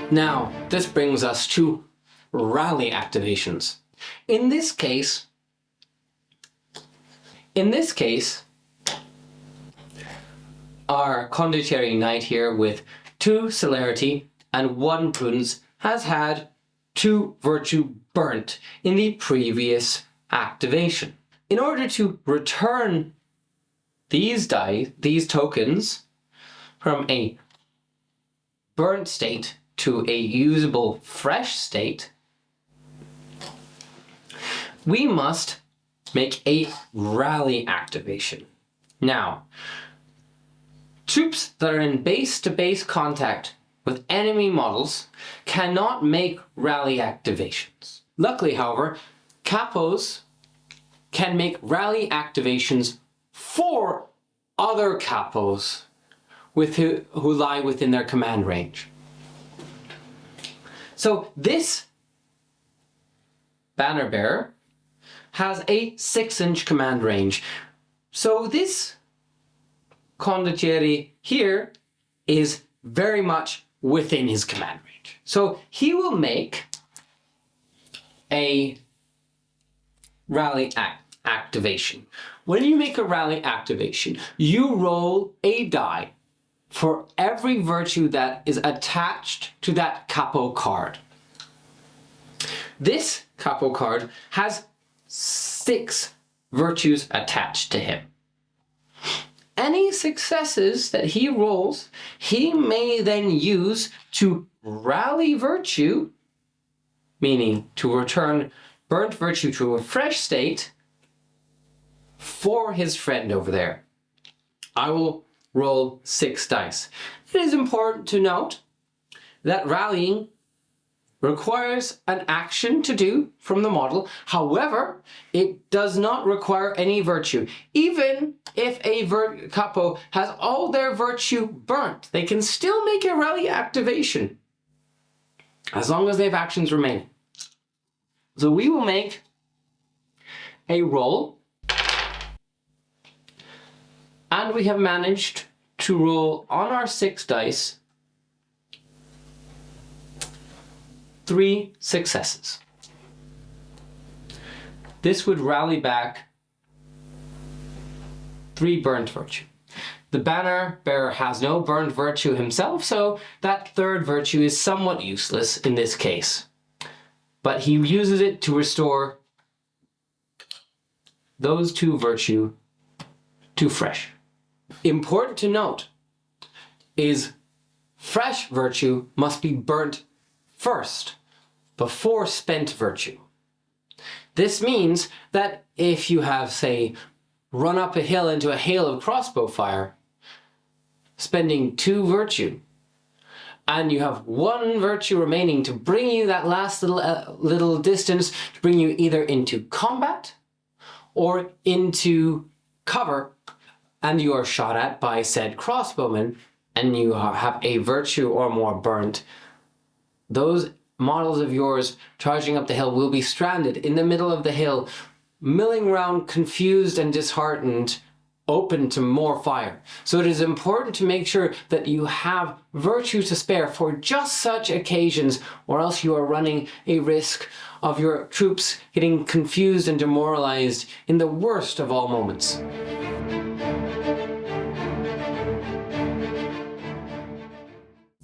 Now, this brings us to rally activations. In this case, our condottieri knight here with 2 celerity and 1 prudence has had 2 virtue burnt in the previous activation. In order to return these tokens from a burnt state to a usable fresh state, we must make a rally activation. Now, troops that are in base-to-base contact with enemy models cannot make rally activations. Luckily, however, capos can make rally activations for other capos who lie within their command range. So this banner bearer has a 6-inch command range. So this condottieri here is very much within his command range. So he will make a rally activation. When you make a rally activation, you roll a die for every virtue that is attached to that capo card. This capo card has 6 virtues attached to him. Any successes that he rolls, he may then use to rally virtue, meaning to return burnt virtue to a fresh state for his friend over there. I will roll 6 dice. It is important to note that rallying requires an action to do from the model. However, it does not require any virtue. Even if a capo has all their virtue burnt, they can still make a rally activation as long as they have actions remaining. So we will make a roll, and we have managed to roll on our 6 dice 3 successes. This would rally back 3 burnt virtue. The banner bearer has no burnt virtue himself, so that 3rd virtue is somewhat useless in this case. But he uses it to restore those 2 virtue to fresh. Important to note is fresh virtue must be burnt first, before spent virtue. This means that if you have, say, run up a hill into a hail of crossbow fire, spending 2 virtue, and you have 1 virtue remaining to bring you that last little distance, to bring you either into combat or into cover, and you are shot at by said crossbowman, and you have a virtue or more burnt, those models of yours charging up the hill will be stranded in the middle of the hill, milling around confused and disheartened, open to more fire. So it is important to make sure that you have virtue to spare for just such occasions, or else you are running a risk of your troops getting confused and demoralized in the worst of all moments.